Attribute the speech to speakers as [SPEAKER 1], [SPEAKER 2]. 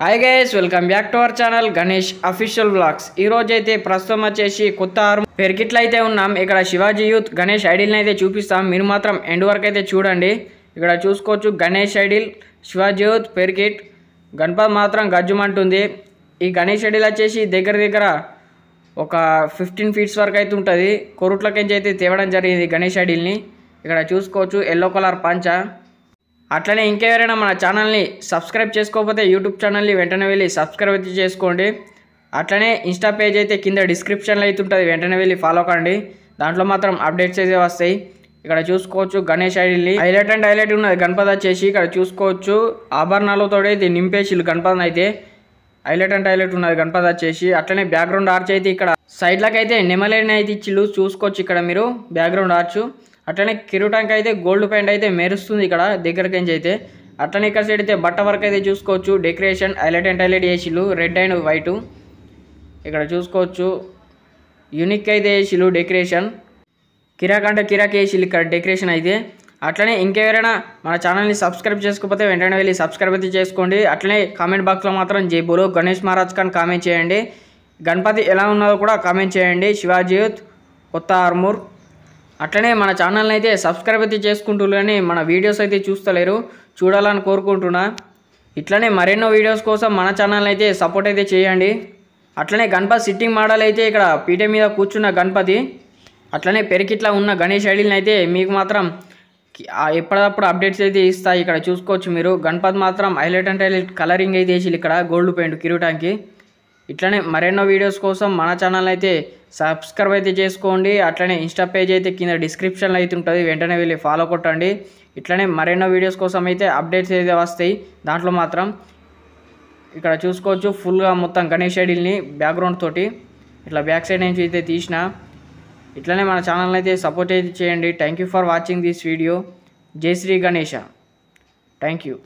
[SPEAKER 1] Hi guys, welcome back to our channel Ganesh official vlogs. ఈ రోజు అయితే ప్రస్తుతం వచ్చేసి కొత్త పెరికిట్లో అయితే ఉన్నాం. ఇక్కడ శివాజీ యూత్ గణేష్ ఐడిల్ని అయితే చూపిస్తాం. మీరు మాత్రం ఎండ్ వరకు అయితే చూడండి. ఇక్కడ చూసుకోవచ్చు గణేష్ ఐడిల్, శివాజీ యూత్ పెరికిట్. గణపతి మాత్రం గజ్జుమంటుంది. ఈ గణేష్ ఐడిల్ వచ్చేసి దగ్గర ఒక 15 ఫీట్స్ వరకు అయితే ఉంటుంది. కొరుట్లకించి అయితే తేవడం జరిగింది గణేష్ ఐడిల్ని. ఇక్కడ చూసుకోవచ్చు ఎల్లో కలర్ పంచ. అట్లనే ఇంకెవరైనా మన ఛానల్ని సబ్స్క్రైబ్ చేసుకోకపోతే యూట్యూబ్ ఛానల్ని వెంటనే వెళ్ళి సబ్స్క్రైబ్ అయితే చేసుకోండి. అట్లనే ఇన్స్టా పేజ్ అయితే కింద డిస్క్రిప్షన్లో అయితే ఉంటుంది, వెంటనే వెళ్ళి ఫాలో కండి. దాంట్లో మాత్రం అప్డేట్స్ అయితే వస్తాయి. ఇక్కడ చూసుకోవచ్చు గణేష్ ఐడిల్ని హైలైట్ అండ్ హైలైట్ ఉన్నది గణపతి వచ్చేసి. ఇక్కడ చూసుకోవచ్చు ఆభరణాలతో అయితే నింపేసిల్లు గణపతిని అయితే. హైలైట్ అండ్ హైలైట్ ఉన్నది గణపతి వచ్చేసి. అట్లనే బ్యాక్గ్రౌండ్ ఆర్చ్ అయితే ఇక్కడ సైడ్లకి అయితే నెమలేని అయితే ఇచ్చిల్లు చూసుకోవచ్చు ఇక్కడ మీరు బ్యాక్గ్రౌండ్ ఆర్చ్. అట్లనే కిరీటానికి అయితే గోల్డ్ పెయింట్ అయితే మెరుస్తుంది ఇక్కడ దగ్గరకి అయితే. అట్లనే ఇక్కడ సైడ్ అయితే బట్ట వరకు అయితే చూసుకోవచ్చు డెకరేషన్ హైలైట్ అండ్ హైలైట్ చేసిల్లు రెడ్ అండ్ వైట్. ఇక్కడ చూసుకోవచ్చు యూనిక్ అయితే వేసిల్లు డెకరేషన్. కిరాక్ అంటే కిరాక్ వేసిల్లు ఇక్కడ డెకరేషన్ అయితే. అట్లనే ఇంకెవరైనా మన ఛానల్ని సబ్స్క్రైబ్ చేసుకోకపోతే వెంటనే వెళ్ళి సబ్స్క్రైబ్ అయితే చేసుకోండి. అట్లనే కామెంట్ బాక్స్లో మాత్రం జై బోలో గణేష్ మహారాజ్ ఖాన్ కామెంట్ చేయండి. గణపతి ఎలా ఉన్నదో కూడా కామెంట్ చేయండి. శివాజీ యూత్ కొత్త ఆర్మూర్. అట్లనే మన ఛానల్ని అయితే సబ్స్క్రైబ్ అయితే చేసుకుంటున్నారు, కానీ మన వీడియోస్ అయితే చూస్తలేరు. చూడాలని కోరుకుంటున్నా. ఇట్లనే మరెన్నో వీడియోస్ కోసం మన ఛానల్ని అయితే సపోర్ట్ అయితే చేయండి. అట్లనే గణపతి సిట్టింగ్ మోడల్ అయితే ఇక్కడ పీఠే మీద కూర్చున్న గణపతి. అట్లనే పెరికిట్లా ఉన్న గణేష్ ఐడిల్ని అయితే మీకు మాత్రం ఎప్పటికప్పుడు అప్డేట్స్ అయితే ఇస్తాయి. ఇక్కడ చూసుకోవచ్చు మీరు గణపతి మాత్రం హైలైట్ అంటే హైలైట్ కలరింగ్ అయితే వేసి ఇక్కడ గోల్డ్ పెయింట్ కిరీటానికి. ఇట్లనే మరెన్నో వీడియోస్ కోసం మన ఛానల్ అయితే సబ్స్క్రైబ్ అయితే చేసుకోండి. అట్లనే ఇన్స్టా పేజ్ అయితే కింద డిస్క్రిప్షన్లో అయితే ఉంటుంది, వెంటనే వెళ్ళి ఫాలో కొట్టండి. ఇట్లనే మరెన్నో వీడియోస్ కోసం అయితే అప్డేట్స్ అయితే వస్తాయి దాంట్లో మాత్రం. ఇక్కడ చూసుకోవచ్చు ఫుల్గా మొత్తం గణేష్ ఐడిల్ని బ్యాక్గ్రౌండ్ తోటి ఇట్లా బ్యాక్ సైడ్ నుంచి అయితే తీసిన. ఇట్లనే మన ఛానల్ని అయితే సపోర్ట్ అయితే చేయండి. Thank you for watching this video. జై శ్రీ గణేష. Thank you.